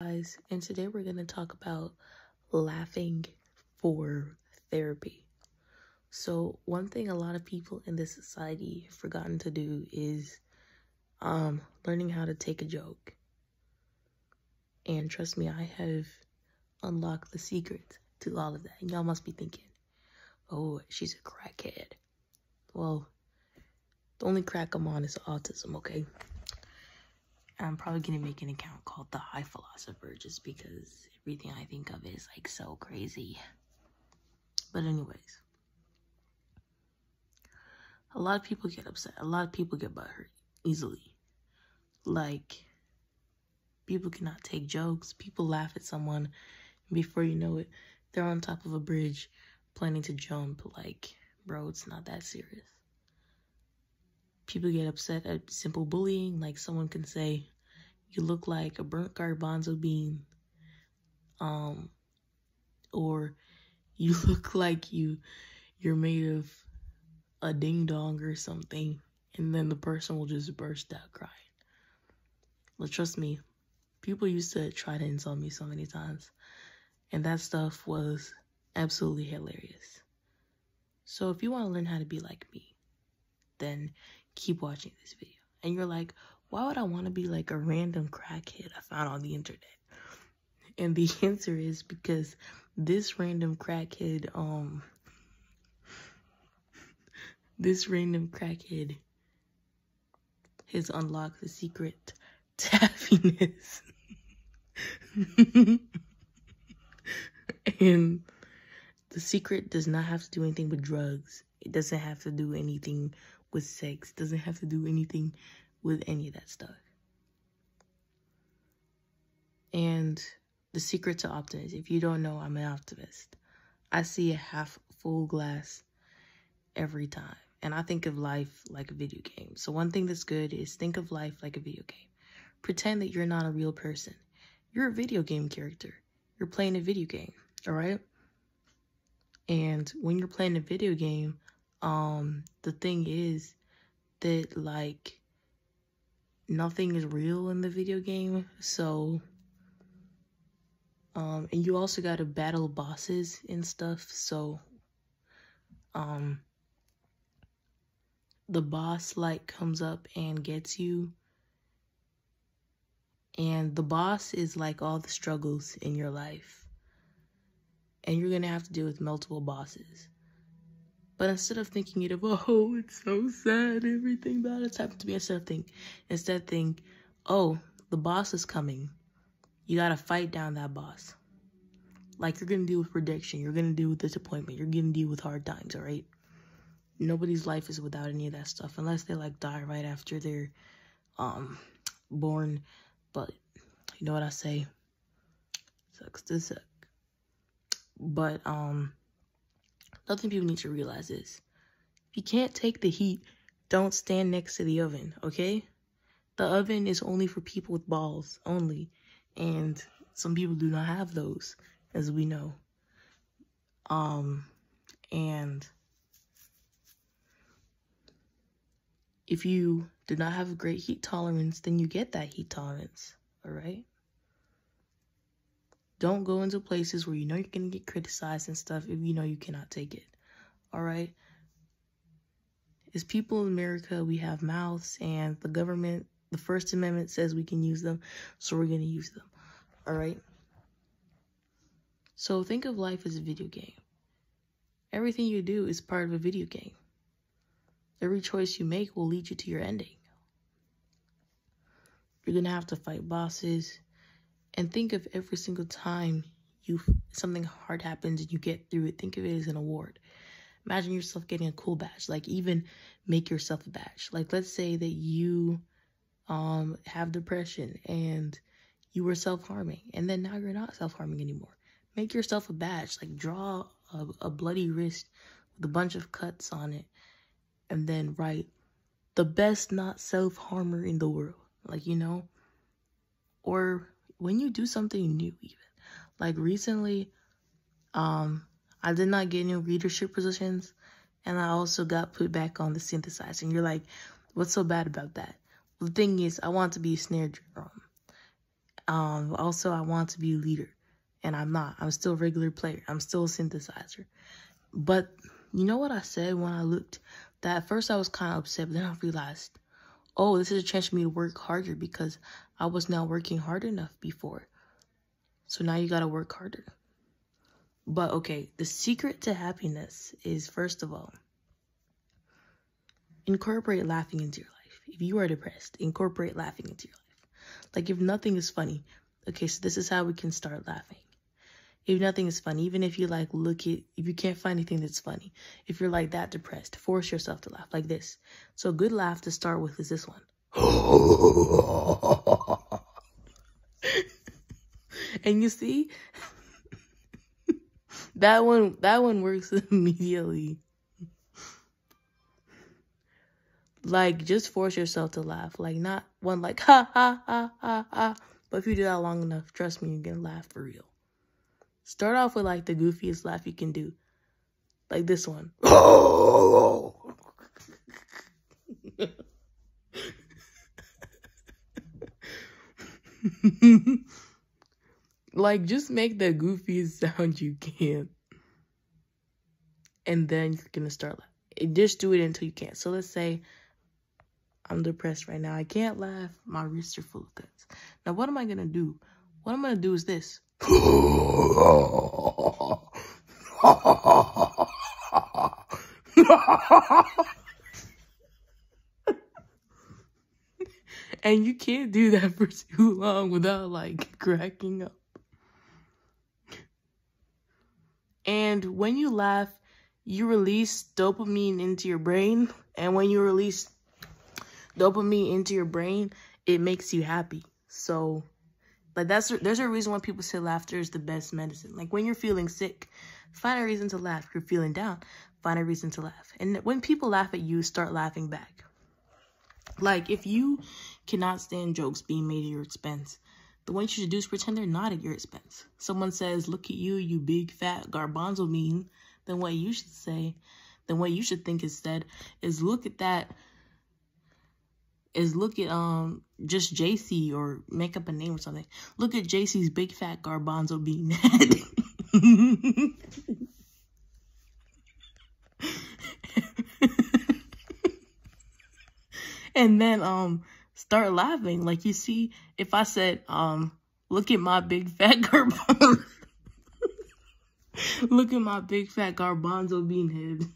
Guys, and today we're going to talk about laughing for therapy. So one thing a lot of people in this society have forgotten to do is learning how to take a joke. And trust me, I have unlocked the secret to all of that. And y'all must be thinking, oh, she's a crackhead. Well, the only crack I'm on is autism, okay? I'm probably going to make an account called The High Philosopher just because everything I think of is like so crazy. But anyways, a lot of people get upset. A lot of people get butthurt easily. Like, people cannot take jokes. People laugh at someone, and before you know it, they're on top of a bridge planning to jump. Like, bro, it's not that serious. People get upset at simple bullying. Like, someone can say, you look like a burnt garbanzo bean. Or you look like you're made of a ding dong or something. And then the person will just burst out crying. Well, trust me, people used to try to insult me so many times. And that stuff was absolutely hilarious. So if you want to learn how to be like me, then keep watching this video. And you're like, why would I want to be like a random crackhead I found on the internet? And the answer is because this random crackhead has unlocked the secret to happiness. And the secret does not have to do anything with drugs. It doesn't have to do anything with sex. It doesn't have to do anything with any of that stuff. And the secret to optimism, if you don't know, I'm an optimist. I see a half full glass every time. And I think of life like a video game. So one thing that's good is think of life like a video game. Pretend that you're not a real person. You're a video game character. You're playing a video game, all right? And when you're playing a video game, the thing is that, like, nothing is real in the video game. So, and you also got to battle bosses and stuff. So, the boss, like, comes up and gets you. And the boss is, like, all the struggles in your life. And you're going to have to deal with multiple bosses. But instead of thinking it of, oh, it's so sad, everything bad has happened to me, instead think, oh, the boss is coming. You got to fight down that boss. Like, you're going to deal with rejection. You're going to deal with disappointment. You're going to deal with hard times, all right? Nobody's life is without any of that stuff, unless they, like, die right after they're born. But you know what I say? Sucks to suck. But nothing people need to realize is, if you can't take the heat, don't stand next to the oven, okay? The oven is only for people with balls, only. And some people do not have those, as we know. And if you do not have a great heat tolerance, then you get that heat tolerance, all right? Don't go into places where you know you're going to get criticized and stuff if you know you cannot take it, all right? As people in America, we have mouths, and the government, the First Amendment says we can use them, so we're going to use them, all right? So think of life as a video game. Everything you do is part of a video game. Every choice you make will lead you to your ending. You're going to have to fight bosses. And think of every single time something hard happens and you get through it, think of it as an award. Imagine yourself getting a cool badge. Like, even make yourself a badge. Like, let's say that you have depression and you were self-harming, and then now you're not self-harming anymore. Make yourself a badge. Like, draw a bloody wrist with a bunch of cuts on it, and then write, the best not self-harmer in the world. Like, you know? Or when you do something new, even. Like, recently, I did not get any leadership positions, and I also got put back on the synthesizer. And you're like, what's so bad about that? Well, the thing is, I want to be a snare drum. Also, I want to be a leader, and I'm not. I'm still a regular player. I'm still a synthesizer. But you know what I said when I looked? That at first I was kind of upset, but then I realized, oh, this is a chance for me to work harder because I was not working hard enough before. So now you got to work harder. But okay, the secret to happiness is, first of all, incorporate laughing into your life. If you are depressed, incorporate laughing into your life. Like if nothing is funny, okay, so this is how we can start laughing. If nothing is funny, even if you like if you can't find anything that's funny, if you're like that depressed, force yourself to laugh like this. So a good laugh to start with is this one. And you see, that one works immediately. Like, just force yourself to laugh. Like, not one like, ha, ha, ha, ha, ha. But if you do that long enough, trust me, you're gonna laugh for real. Start off with, like, the goofiest laugh you can do. Like this one. Like, just make the goofiest sound you can. And then you're gonna start laughing. Just do it until you can't. So let's say I'm depressed right now. I can't laugh. My wrists are full of cuts. Now, what am I gonna do? What I'm gonna do is this. And you can't do that for too long without, like, cracking up. And when you laugh, you release dopamine into your brain. And when you release dopamine into your brain, it makes you happy. So, like, there's a reason why people say laughter is the best medicine. Like, when you're feeling sick, find a reason to laugh. If you're feeling down, find a reason to laugh. And when people laugh at you, start laughing back. Like, if you cannot stand jokes being made at your expense, the one you should do is pretend they're not at your expense. Someone says, look at you, you big fat garbanzo bean. Then what you should say, then what you should think instead is look at just JC, or make up a name or something. Look at JC's big fat garbanzo bean head. And then start laughing. Like, you see, if I said look at my big fat garbanzo look at my big fat garbanzo bean head.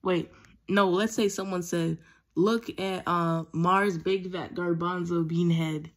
Wait, no, let's say someone said, look at Mars' big fat garbanzo bean head.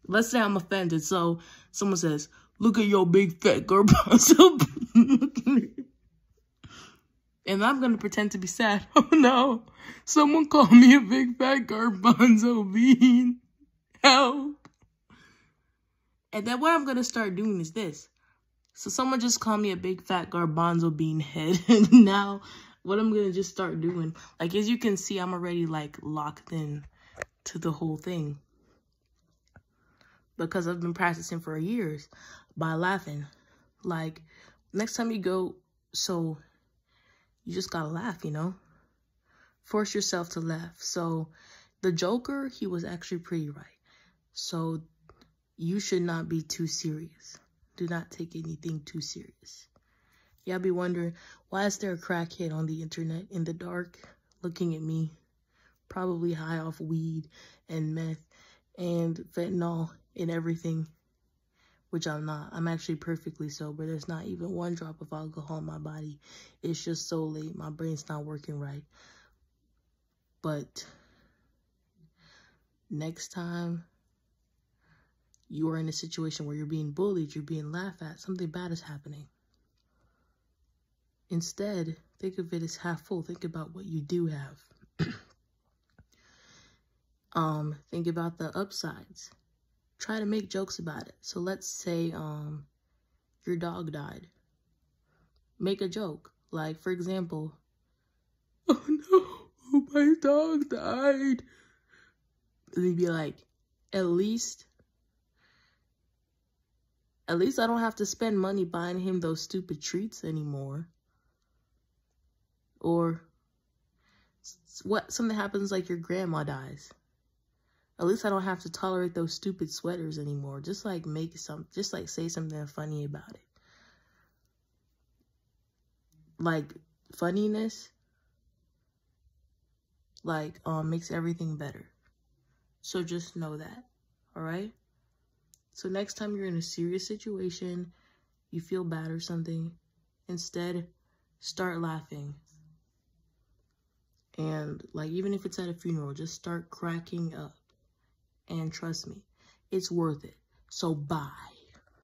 Let's say I'm offended, so someone says, look at your big fat garbanzo bean. And I'm gonna pretend to be sad. Oh no, someone called me a big fat garbanzo bean. Help. And then what I'm gonna start doing is this. So someone just called me a big fat garbanzo bean head. And now what I'm going to just start doing, like, as you can see, I'm already, like, locked in to the whole thing. Because I've been practicing for years by laughing. Like, next time you go, so you just got to laugh, you know? Force yourself to laugh. So the Joker, he was actually pretty right. So you should not be too serious. Do not take anything too serious. Y'all be wondering, why is there a crackhead on the internet in the dark looking at me? Probably high off weed and meth and fentanyl and everything. Which I'm not. I'm actually perfectly sober. There's not even one drop of alcohol in my body. It's just so late. My brain's not working right. But next time you are in a situation where you're being bullied, you're being laughed at, something bad is happening. Instead, think of it as half full. Think about what you do have. Think about the upsides. Try to make jokes about it. So let's say your dog died. Make a joke. Like, for example, oh no, my dog died. And you'd be like, at least I don't have to spend money buying him those stupid treats anymore. Or what, something happens like your grandma dies. At least I don't have to tolerate those stupid sweaters anymore. Just like say something funny about it. Like funniness, like makes everything better. So just know that, all right? So next time you're in a serious situation, you feel bad or something, instead start laughing. And like, even if it's at a funeral, just start cracking up. And trust me, it's worth it. So bye.